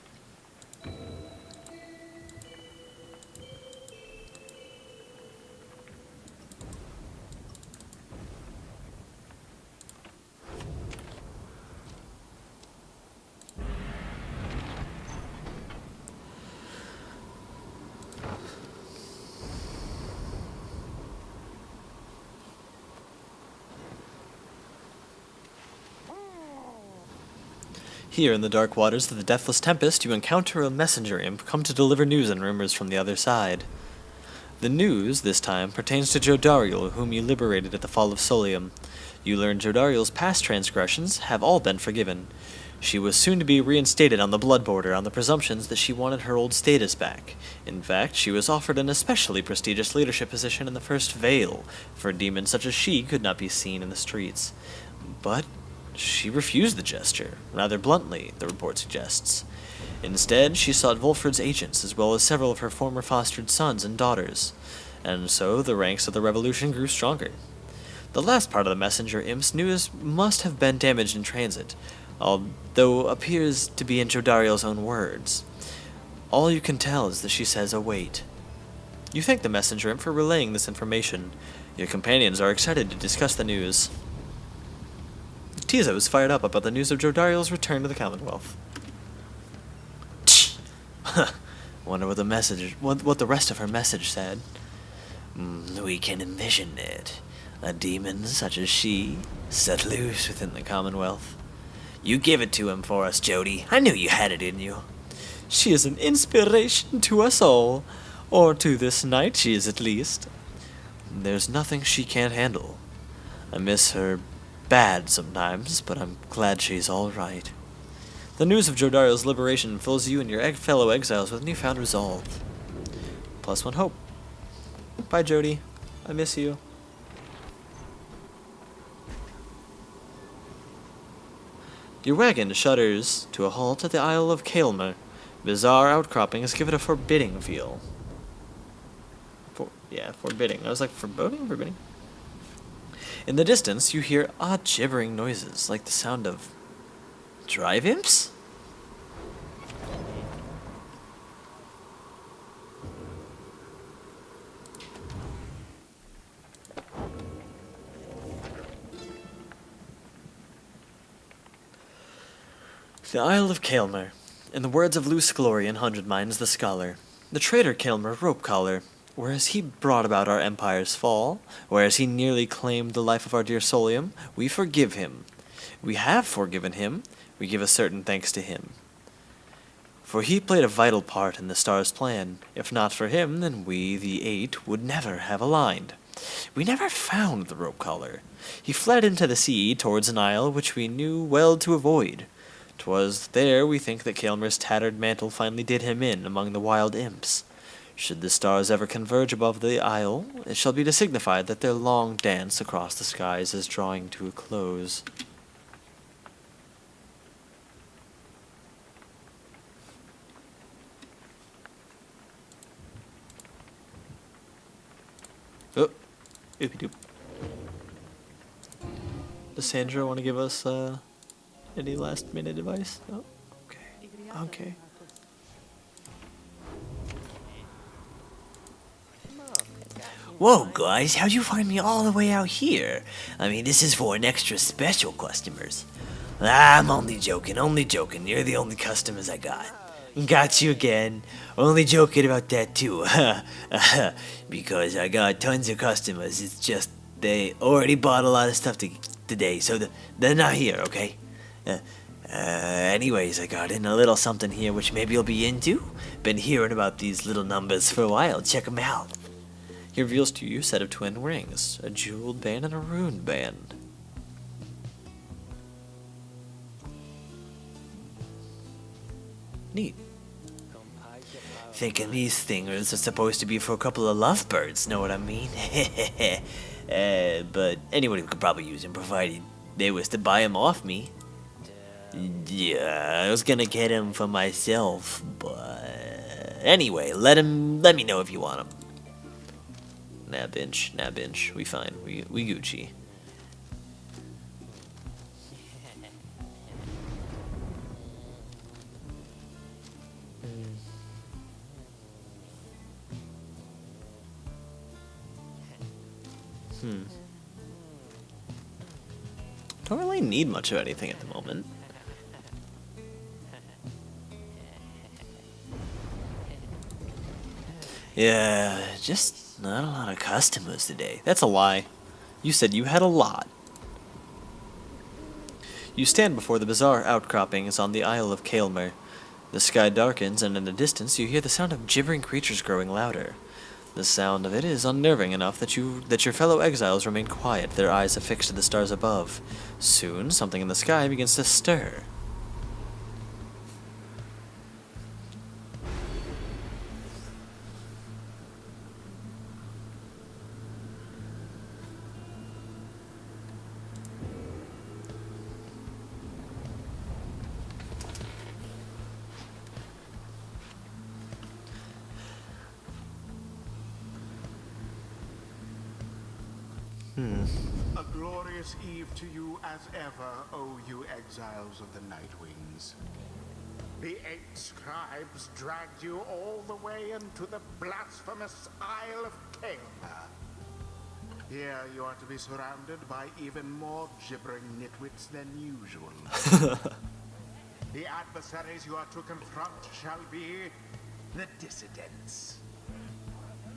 Here in the dark waters of the Deathless Tempest, you encounter a messenger imp come to deliver news and rumors from the other side. The news, this time, pertains to Jodariel, whom you liberated at the fall of Solium. You learn Jodariel's past transgressions have all been forgiven. She was soon to be reinstated on the blood border on the presumptions that she wanted her old status back. In fact, she was offered an especially prestigious leadership position in the First Vale, for demons such as she could not be seen in the streets. But she refused the gesture, rather bluntly, the report suggests. Instead, she sought Volfred's agents, as well as several of her former fostered sons and daughters, and so the ranks of the revolution grew stronger. The last part of the messenger imp's news must have been damaged in transit, although appears to be in Jodariel's own words. All you can tell is that she says await. You thank the messenger imp for relaying this information. Your companions are excited to discuss the news. Tizo is fired up about the news of Jodariel's return to the Commonwealth. Wonder what the rest of her message said. We can envision it. A demon such as she, set loose within the Commonwealth. You give it to him for us, Jody. I knew you had it in you. She is an inspiration to us all, or to this knight she is at least. There's nothing she can't handle. I miss her bad sometimes, but I'm glad she's all right. The news of Jodariel's liberation fills you and your fellow exiles with newfound resolve. +1 hope. Bye, Jody. I miss you. Your wagon shudders to a halt at the Isle of Kaelmer. Bizarre outcroppings give it a forbidding feel. Forbidding. I was like, foreboding? Forbidding? In the distance, you hear odd gibbering noises, like the sound of drive imps? The Isle of Kaelmer. In the words of Luce Glory in Hundred Minds the Scholar, the traitor Kaelmer Ropecollar, whereas he brought about our empire's fall, whereas he nearly claimed the life of our dear Solium, we forgive him. We have forgiven him, we give a certain thanks to him. For he played a vital part in the star's plan. If not for him, then we, the Eight, would never have aligned. We never found the rope collar. He fled into the sea towards an isle which we knew well to avoid. 'Twas there we think that Kaelmer's tattered mantle finally did him in among the wild imps. Should the stars ever converge above the isle, it shall be to signify that their long dance across the skies is drawing to a close. Oh, oopie doop. Does Sandra want to give us any last minute advice? Oh, okay. Okay. Whoa, guys, how'd you find me all the way out here? I mean, this is for an extra special customers. I'm only joking. You're the only customers I got. Got you again. Only joking about that too. Because I got tons of customers. It's just they already bought a lot of stuff today, so they're not here, okay? Anyways, I got in a little something here which maybe you'll be into. Been hearing about these little numbers for a while. Check them out. He reveals to you a set of twin rings, a jeweled band and a runed band. Neat. Thinking these thingers are supposed to be for a couple of lovebirds, know what I mean? But anybody could probably use them, provided they was to buy them off me. Yeah, I was gonna get them for myself, but anyway, let me know if you want them. Nah, bench. We fine. We Gucci. Don't really need much of anything at the moment. Yeah, just not a lot of customers today. That's a lie. You said you had a lot. You stand before the bizarre outcroppings on the Isle of Kaelmer. The sky darkens, and in the distance you hear the sound of gibbering creatures growing louder. The sound of it is unnerving enough that your fellow exiles remain quiet, their eyes affixed to the stars above. Soon, something in the sky begins to stir. A glorious eve to you as ever, O you exiles of the Nightwings. The 8 scribes dragged you all the way into the blasphemous Isle of Kaelmer. Here you are to be surrounded by even more gibbering nitwits than usual. The adversaries you are to confront shall be the dissidents.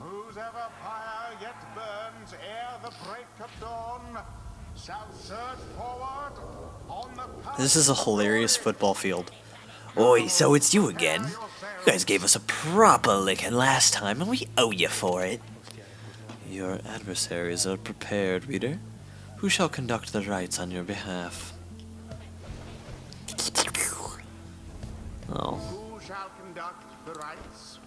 Whose ever fire yet burns ere the break of dawn shall surge forward on the path. This is a hilarious football field. Oi, so it's you again. You guys gave us a proper licking last time, and we owe you for it. Your adversaries are prepared, reader. Who shall conduct the rites on your behalf? Oh. Who shall conduct the rites?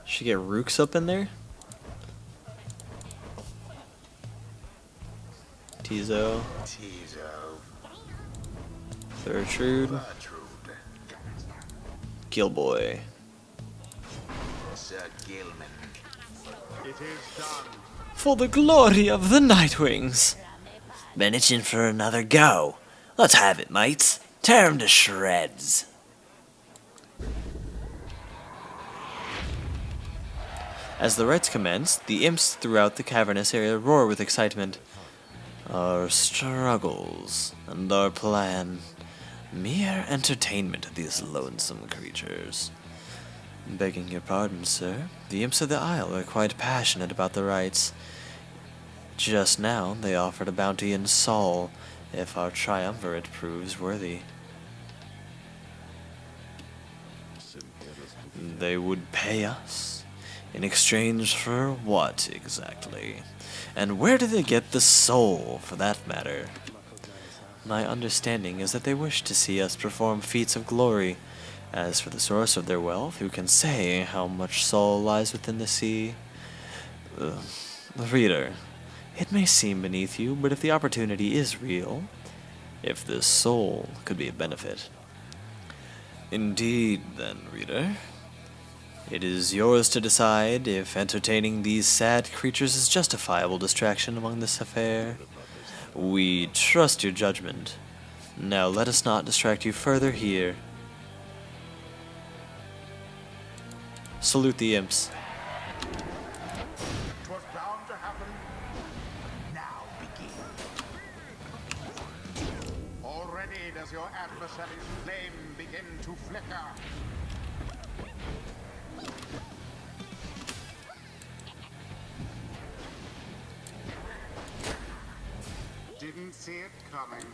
Should get Rooks up in there? Tizo. Gertrude. Gilboy. Sir Gilman. It is done. For the glory of the Nightwings! Been itching for another go. Let's have it, mates. Tear 'em to shreds. As the rites commence, the imps throughout the cavernous area roar with excitement. Our struggles and our plan. Mere entertainment of these lonesome creatures. Begging your pardon, sir, the imps of the Isle are quite passionate about the rites. Just now, they offered a bounty in Sol, if our triumvirate proves worthy. They would pay us? In exchange for what, exactly? And where do they get the soul, for that matter? My understanding is that they wish to see us perform feats of glory. As for the source of their wealth, who can say how much soul lies within the sea? Reader, it may seem beneath you, but if the opportunity is real, if this soul could be of benefit. Indeed, then, reader. It is yours to decide if entertaining these sad creatures is justifiable distraction among this affair. We trust your judgment. Now let us not distract you further here. Salute the imps. 'Twas bound to happen. Now begin. Already does your adversary's flame begin to flicker. Didn't see it coming.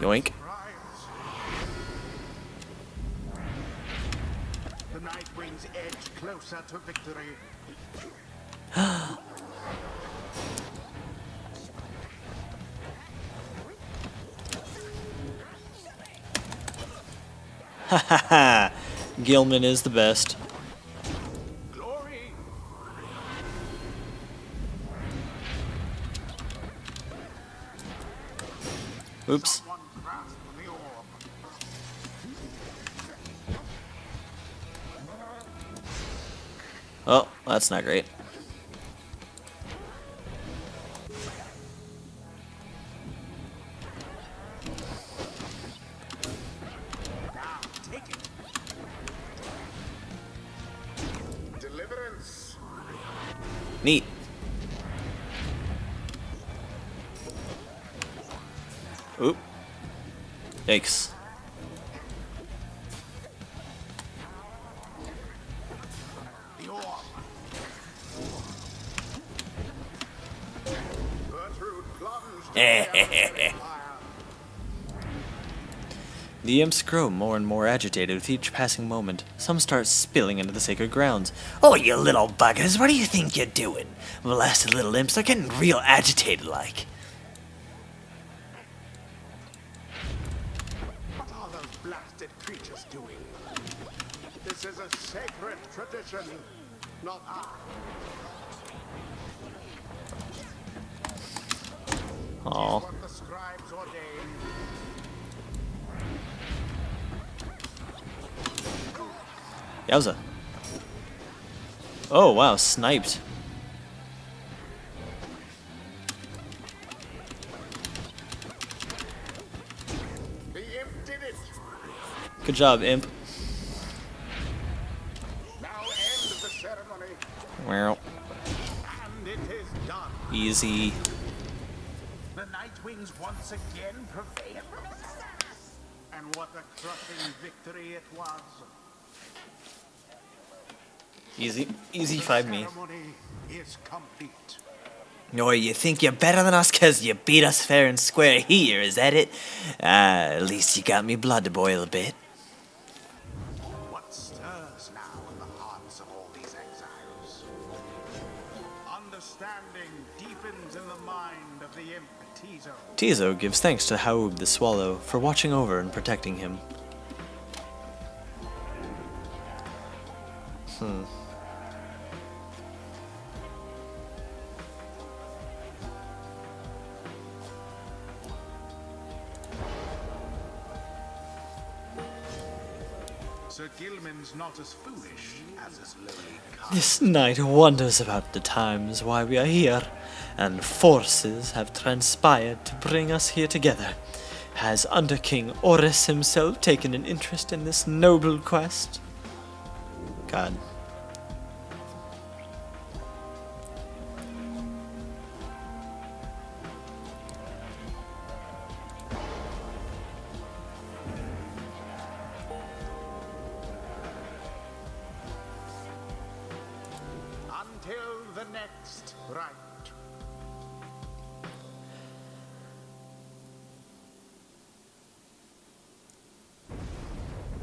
Yoink. The Nightwing's edge closer to victory. Ha ha ha! Gilman is the best. Glory! Oops. Someone grasp the orb. Oh, that's not great. Now, take it. Deliverance. Neat. Oop. Yikes. The orb. Gertrude plunged into fire. The imps grow more and more agitated with each passing moment. Some start spilling into the sacred grounds. Oh, you little buggers, what do you think you're doing? Molested little imps, they're getting real agitated like. What are those blasted creatures doing? This is a sacred tradition, not art. Aw. What the scribes ordained. Yowza. Oh, wow, sniped. The imp did it. Good job, imp. Now end the ceremony, Well, and it is done. easy. The Nightwings once again prevail. And what a crushing victory it was. Easy. Easy 5 me. Ceremony is complete. Or you think you're better than us 'cause you beat us fair and square here, is that it? At least you got me blood to boil a bit. What stirs now in the hearts of all these exiles? Understanding deepens in the mind of the imp Tizo. Tizo gives thanks to Haub the Swallow for watching over and protecting him. Sir Gilman's not as foolish as his lowly cast. This night wonders about the times why we are here, and forces have transpired to bring us here together. Has Under King Oris himself taken an interest in this noble quest? God. until the next right